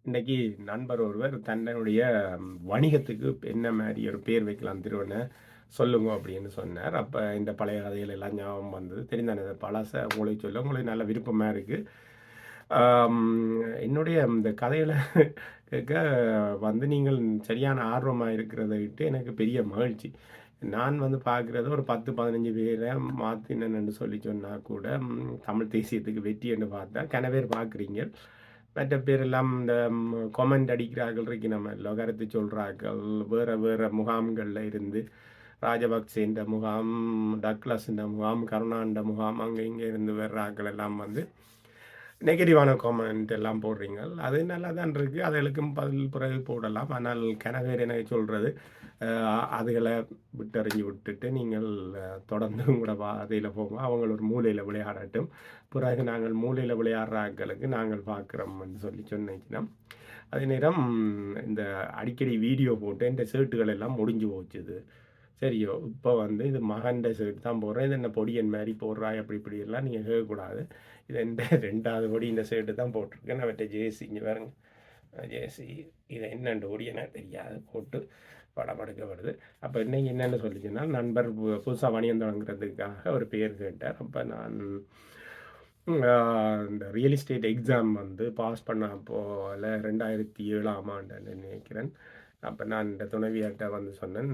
இன்னைக்கு நண்பர் ஒருவர் தன்னுடைய வணிகத்துக்கு என்ன மாதிரி ஒரு பேர் வைக்கலாம் திருவண்ண சொல்லுங்க அப்படின்னு சொன்னார். அப்போ இந்த பழைய கதைகள் எல்லாம் ஞாபகம் வந்தது. தெரிந்தானே பழச உங்களுக்கு சொல்ல உங்களுக்கு நல்ல விருப்பமாக இருக்குது. என்னுடைய இந்த கதைகளை கேட்க வந்து நீங்கள் சரியான ஆர்வமாக இருக்கிறத விட்டு எனக்கு பெரிய மகிழ்ச்சி. நான் வந்து பார்க்குறது ஒரு 10 15 பேரை மாற்றினேன்னு சொல்லி சொன்னால் கூட தமிழ் தேசியத்துக்கு வெற்றி என்று பார்த்தா கன பேர் பார்க்குறீங்க. மற்ற பேரெல்லாம் இந்த கொமெண்ட் அடிக்கிறார்கள் இருக்கு நம்ம எல்லாம் கருத்து சொல்கிறார்கள். வேறு வேறு முகாம்களில் இருந்து ராஜபக்சேன்ற முகாம், டக்ளஸ்ன்ற முகாம், கருணாண்ட முகாம் அங்கே இங்கே இருந்து வர்றாக்கள் எல்லாம் வந்து நெகட்டிவான காமெண்ட் எல்லாம் போடுறீங்க. அது நல்லா தான் இருக்குது. அதுகளுக்கும் பதில் பிறகு போடலாம். ஆனால் கனவேர் என்ன சொல்கிறது, அதுகளை விட்டறிஞ்சு விட்டுட்டு நீங்கள் தொடர்ந்து உங்களோட பாதையில் போங்க. அவங்க ஒரு மூலையில் விளையாடட்டும். பிறகு நாங்கள் மூலையில் விளையாடுற ஆட்களுக்கு நாங்கள் பார்க்குறோம்னு சொல்லி சொன்னீங்கன்னா, அதே நேரம் இந்த அடிக்கடி வீடியோ போட்டு இந்த ஷர்ட்டுகள் எல்லாம் முடிஞ்சு போச்சுது. சரியோ இப்போ வந்து இது மகன்ட ஷர்ட் தான் போடுறேன். இது என்ன பொடியன் மாதிரி போடுறாய் அப்படி இப்படியெல்லாம் நீங்கள் கேட்கக்கூடாது. இது இந்த 2வது படி இந்த ஷர்ட்டு தான் போட்டிருக்கேன். அவற்றை ஜேசி இங்கே பாருங்க, ஜேசி இதை என்னென்று ஓடி எனக்கு தெரியாது போட்டு படம் எடுக்கப்படுது. அப்போ இன்னைக்கு என்னென்னு சொல்லிச்சுன்னா, நண்பர் புதுசாக வணிகம் தொடங்குறதுக்காக ஒரு பேர் கேட்டார். அப்போ நான் இந்த ரியல் எஸ்டேட் எக்ஸாம் வந்து பாஸ் பண்ண போல் 2007ஆம் ஆண்டுன்னு நினைக்கிறேன். அப்போ நான் இந்த துணைவியார்கிட்ட வந்து சொன்னேன்,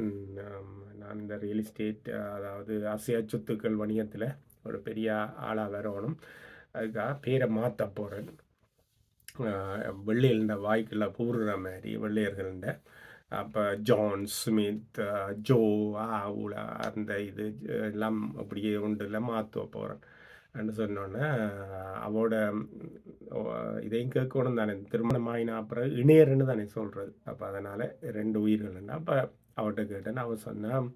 நான் இந்த ரியல் எஸ்டேட் அதாவது அசையா சொத்துக்கள் வணிகத்தில் ஒரு பெரிய ஆளாக வரணும், அதுக்காக பேரை மாற்ற போகிறேன். வெள்ளையர்ந்த வாய்க்குள்ள பூர்ற மாதிரி வெள்ளையர்கள்ட. அப்போ ஜான் ஸ்மித், ஜோ ஆவுல அந்த இது எல்லாம் அப்படியே ஒன்றில் மாற்ற போகிறேன் என்று சொன்னோன்னே அவளோட இதையும் கேட்கணும் தானே, திருமணம் ஆகினா அப்புறம் இணையர்னு தானே சொல்கிறது. அப்போ அதனால் 2 உயிர்கள்னா அப்போ அவர்கிட்ட கேட்டேன்னு அவள் சொன்னால்,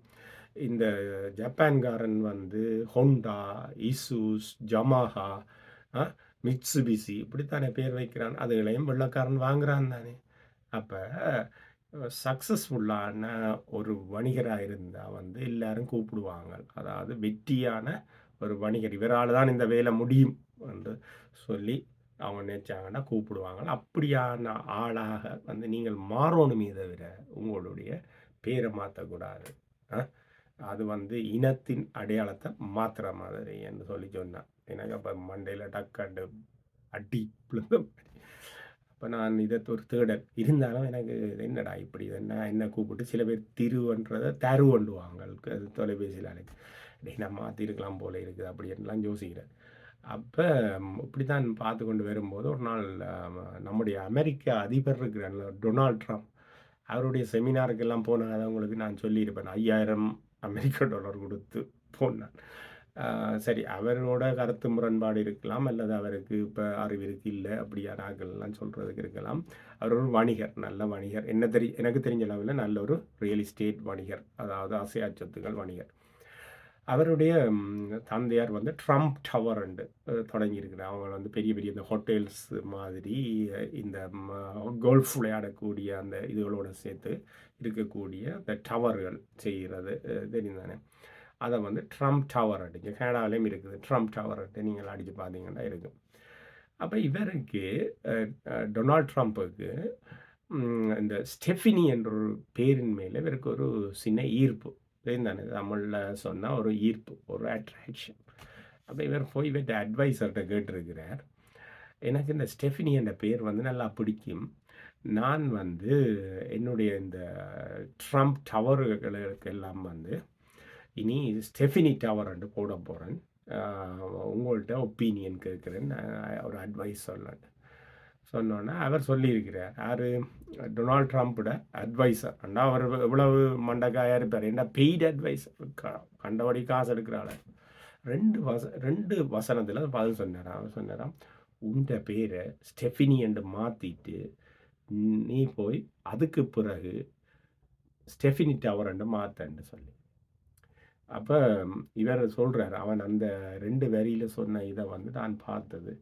இந்த ஜப்பான்காரன் வந்து ஹோண்டா, இசூஸ், ஜமாஹா, மிட்சுபிசி இப்படித்தானே பேர் வைக்கிறான். அதுகளையும் வெள்ளக்காரன் வாங்குறான் தானே. அப்போ சக்ஸஸ்ஃபுல்லான ஒரு வணிகராக இருந்தால் வந்து எல்லாரும் கூப்பிடுவாங்க. அதாவது வெற்றியான ஒரு வணிகர், இவரால் தான் இந்த வேலை முடியும் என்று சொல்லி அவங்க நினைச்சாங்கன்னா கூப்பிடுவாங்க. அப்படியான ஆளாக வந்து நீங்கள் மாறணுமே தவிர உங்களுடைய பேரை மாற்றக்கூடாது. அது வந்து இனத்தின் அடையாளத்தை மாற்றுற மாதிரி என்று சொல்லி சொன்னான். எனக்கு அப்போ மண்டையில் டக்காண்டு அடி பிள்ளைங்க. அப்போ நான் இதை ஒரு தேடல் இருந்தாலும் எனக்கு என்னடா இப்படி என்ன கூப்பிட்டு சில பேர் திருவன்றதை தருவண்டுவாங்க. அது தொலைபேசியில் அழைக்கு நான் மாற்றிருக்கலாம் போல இருக்குது அப்படின்லாம் யோசிக்கிறேன். அப்போ இப்படி தான் பார்த்து கொண்டு வரும்போது ஒரு நாள் நம்முடைய அமெரிக்க அதிபர் இருக்கிற டொனால்ட் ட்ரம்ப் அவருடைய செமினாருக்கெல்லாம் போனால் உங்களுக்கு நான் சொல்லியிருப்பேன், $5000 கொடுத்து போனான். சரி, அவரோட கருத்து முரண்பாடு இருக்கலாம், அல்லது அவருக்கு இப்போ அறிவு இருக்கு இல்லை அப்படியான ஆட்கள்லாம் சொல்கிறதுக்கு இருக்கலாம். அவர் ஒரு வணிகர், நல்ல வணிகர். எனக்கு தெரிஞ்ச அளவில் நல்ல ஒரு ரியல் எஸ்டேட் வணிகர், அதாவது அசையா சொத்துக்கள் வணிகர். அவருடைய தந்தையார் வந்து ட்ரம்ப் டவர் தொடங்கியிருக்கிறார். அவங்க வந்து பெரிய பெரிய இந்த ஹோட்டல்ஸ் மாதிரி இந்த கோல்ஃப் விளையாடக்கூடிய அந்த இதுகளோடு சேர்த்து இருக்கக்கூடிய இந்த டவர்கள் செய்கிறது தெரிந்தானே. அதை வந்து ட்ரம்ப் டவர் இங்கே கனடாவிலையும் இருக்குது. ட்ரம்ப் டவர் நீங்கள் அடித்து பார்த்தீங்கன்னா இருக்குது. அப்போ இவருக்கு டொனால்ட் ட்ரம்ப்புக்கு இந்த ஸ்டெஃபினி என்ற ஒரு பேரின் மேலே இவருக்கு ஒரு சின்ன ஈர்ப்பு தெரிந்தானே. தமிழில் சொன்னால் ஒரு ஈர்ப்பு, ஒரு அட்ராக்ஷன். அப்போ இவர் போய் இவர்கிட்ட அட்வைசர்கிட்ட கேட்டிருக்கிறார், எனக்கு இந்த ஸ்டெஃபினி என்ற பேர் வந்து நல்லா பிடிக்கும், நான் வந்து என்னுடைய இந்த ட்ரம்ப் டவர்களுக்கெல்லாம் வந்து இனி ஸ்டெஃபினி டவர் போட போகிறேன், உங்கள்கிட்ட ஒப்பீனியன் கேட்குறேன், ஒரு அட்வைஸ் சொன்னோன்னே அவர் சொல்லியிருக்கிறார். யார்? டொனால்ட் ட்ரம்ப்போட அட்வைசர். அண்டா அவர் எவ்வளவு மண்டக்காயாக இருப்பார், என்ன பெய்டு அட்வைசர், கண்டபடி காசு எடுக்கிறாள். 2 வசனத்தில் பதில் சொன்னாராம். அவர் சொன்னாராம், உண்ட பேரை ஸ்டெஃபினி என்று மாற்றிட்டு நீ போய் அதுக்கு பிறகு ஸ்டெஃபினி டவர் மாற்றன்னு சொல்லி. அப்போ இவர் சொல்கிறார், அவன் அந்த 2 வரியில் சொன்ன இதை வந்து நான் பார்த்தது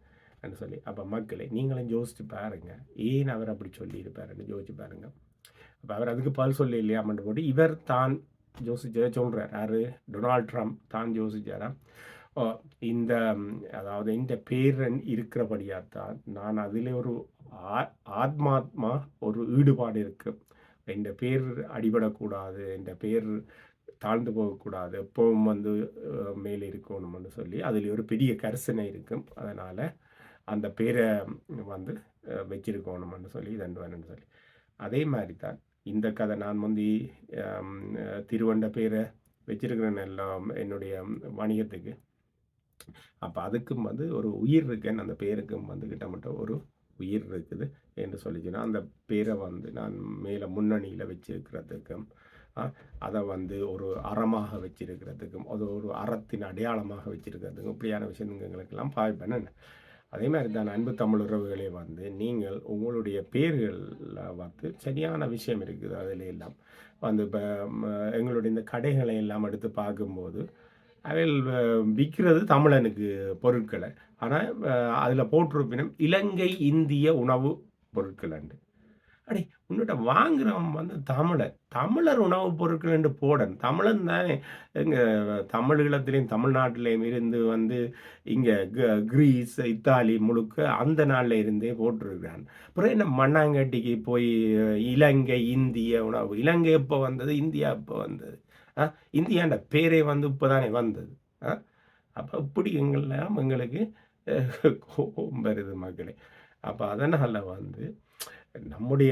என்று சொல்லி. அப்போ மக்களே நீங்களும் யோசிச்சு பாருங்க, ஏன் அவர் அப்படி சொல்லியிருப்பாருன்னு யோசிச்சு பாருங்க. அப்போ அவர் அதுக்கு பதில் சொல்லி இல்லையாமட்டு போட்டு இவர் தான் யோசிச்சதை சொல்கிறார். யார்? டொனால்ட் ட்ரம்ப் தான் யோசிச்சாராம், அ இந்த அதாவது இந்த பேரன் இருக்கிறபடியாத்தான் நான் அதிலே ஒரு ஆ ஆத்மாத்மா ஒரு ஈடுபாடு இருக்கு. இந்த பேர் அடிபடக்கூடாது, இந்த பேர் தாழ்ந்து போகக்கூடாது, எப்பவும் வந்து மேலே இருக்கணும்னு சொல்லி அதில் ஒரு பெரிய கரிசனை இருக்கும். அதனால அந்த பேர வந்து வச்சிருக்கணும்னு சொல்லி தண்டுவனன்னு சொல்லி. அதே மாரி தான் இந்த கதை நான் முந்தி அம் திருவண்ட பேர வச்சிருக்கிறேன் எல்லாம் என்னுடைய வணிகத்துக்கு. அப்ப அதுக்கும் வந்து ஒரு உயிர் இருக்குன்னு அந்த பேருக்கும் வந்து கிட்டத்தட்ட ஒரு உயிர் இருக்குது என்று சொல்லிச்சுன்னா, அந்த பேரை வந்து நான் மேல முன்னணியில வச்சிருக்கிறதுக்கும், அ அத வந்து ஒரு அறமாக வச்சிருக்கிறதுக்கும், அது ஒரு அறத்தின் அடையாளமாக வச்சிருக்கிறதுக்கும், இப்படியான விஷயங்களுக்கெல்லாம் பாவிப்பேன். அதே மாரி தான் அன்பு தமிழ் உறவுகளே வந்து, நீங்கள் உங்களுடைய பேர்கள்ல வந்து சரியான விஷயம் இருக்குது அதில எல்லாம். வந்து இப்ப எங்களுடைய இந்த கடைகளை எல்லாம் எடுத்து பார்க்கும்போது அவைகள் விக்கிறது தமிழனுக்கு பொருட்கள. ஆனா, அதில போட்டிருப்பினும் இலங்கை இந்திய உணவு பொருட்களண்டு. அடே! உன்னிட்ட வாங்குறவன் வந்து தமிழர். தமிழர் உணவுப் பொருட்கள் என்று போடணும். தமிழன் தானே எங்க தமிழீழத்திலேயும், தமிழ்நாட்டிலேயும் இருந்து வந்து இங்க கிரீஸ், இத்தாலி முழுக்க அந்த நாள்ல இருந்தே போட்டிருக்கிறான். அப்புறம் என்ன மண்ணாங்கட்டிக்கு போய் இலங்கை இந்திய உணவு. இலங்கை எப்ப வந்தது? இந்தியா எப்ப வந்தது? அ இந்தியான்ற பேரே வந்து இப்ப தானே வந்தது. அ அப்ப இப்படி எங்களுக்கு கோபம் வருது மக்களே. அப்ப அதனால வந்து நம்முடைய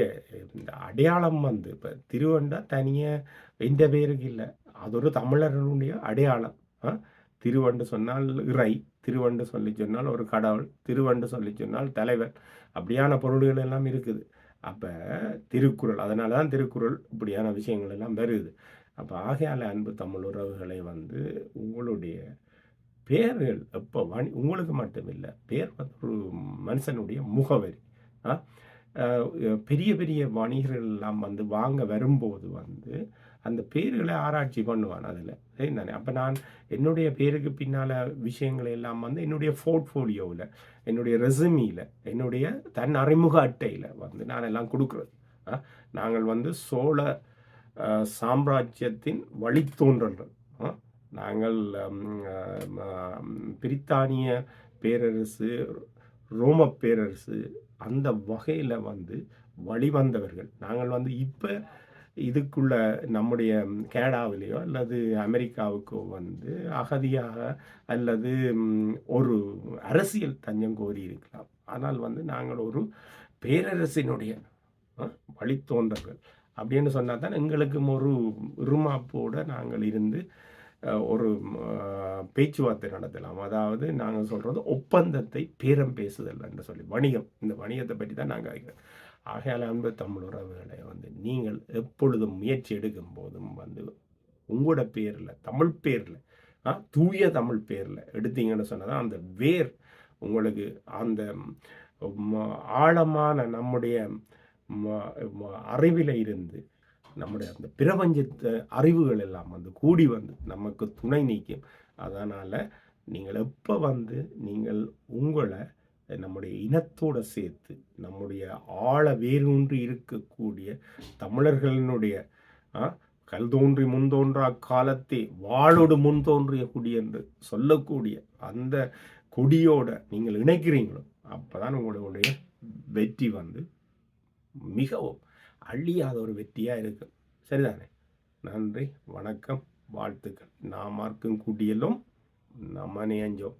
இந்த அடையாளம் வந்து இப்ப திருவண்டா தனியா எந்த பேருக்கு இல்ல. அது ஒரு தமிழர்களுடைய அடையாளம். அ திருவண்டு சொன்னால் இறை, திருவண்டு சொல்லி சொன்னால் ஒரு கடவுள், திருவண்டு சொல்லி சொன்னால் தலைவர். அப்படியான பொருள்கள் எல்லாம் இருக்குது. அப்ப திருக்குறள் அதனால தான் திருக்குறள் இப்படியான விஷயங்கள் எல்லாம் வருது. அப்ப ஆகையால அன்பு தமிழ் உறவுகளை வந்து உங்களுடைய பேர்கள் எப்ப உங்களுக்கு மட்டும் இல்ல. பேர் வந்து ஒரு மனுஷனுடைய முகவரி. அ அ பெரிய பெரிய வணிகர்கள் எல்லாம் வந்து வாங்க வரும்போது வந்து, அந்த பேர்களை ஆராய்ச்சி பண்ணுவான் அதுல. சரிதானே? அப்ப நான் என்னுடைய பேருக்கு பின்னால விஷயங்களை எல்லாம் வந்து என்னுடைய போர்ட்ஃபோலியோவுல, என்னுடைய ரெசுமில, என்னுடைய தன் அறிமுக அட்டையில வந்து நான் எல்லாம் குடுக்குறது. அ நாங்கள் வந்து சோழ அ சாம்ராஜ்யத்தின் வழித்தோன்றல்கள். அ நாங்கள் பிரித்தானிய பேரரசு, ரோம பேரரசு அந்த வகையில வந்து வழிவந்தவர்கள். நாங்கள் வந்து இப்ப இதுக்குள்ள நம்முடைய கனடாவிலயோ அல்லது அமெரிக்காவுக்கோ வந்து அகதியாக அல்லது ஒரு அரசியல் தஞ்சம் கோரி இருக்கலாம். ஆனால் வந்து நாங்கள் ஒரு பேரரசினுடைய அ வழித்தோன்றல்கள். அப்படின்னு சொன்னா தான் எங்களுக்கும் ஒரு இருமாப்போட நாங்கள் இருந்து ஒரு பேச்சுவார்த்தை நடத்தலாம். அதாவது நாங்க சொல்றது ஒப்பந்தத்தை பேரம் பேசுதல் என்று சொல்லி வணிகம். இந்த வணிகத்தை பற்றி தான் நாங்க ஆகையால அன்பு தமிழ் உறவுகளை வந்து நீங்கள் எப்பொழுதும் முயற்சி எடுக்கும் போதும் வந்து உங்களோட பேர்ல, தமிழ் பேர்ல, தூய தமிழ் பேர்ல எடுத்தீங்கன்னு சொன்னா தான் அந்த வேர் உங்களுக்கு அந்த ஆழமான நம்முடைய ம ம அறிவில இருந்து நம்முடைய அந்த பிரபஞ்சத்த அறிவுகள் எல்லாம் வந்து கூடி வந்து நமக்கு துணை நிக்கும். அதனால நீங்கள் எப்ப வந்து நீங்கள் உங்கள நம்முடைய இனத்தோட சேர்த்து, நம்முடைய ஆழ வேரூன்றி இருக்கக்கூடிய தமிழர்களினுடைய அ கல் தோன்றி முன் தோன்றா காலத்தே வாளொடு முன் தோன்றிய குடி என்று சொல்லக்கூடிய அந்த கொடியோட நீங்கள் இணைக்கிறீங்களோ, அப்பதான் உங்களுடைய வெற்றி வந்து மிகவும் அழியாத ஒரு வெற்றியா இருக்கும். சரிதானே? நன்றி, வணக்கம், வாழ்த்துக்கள். நாமார்க்கும் குடியலும் நமனேஞ்சோம்.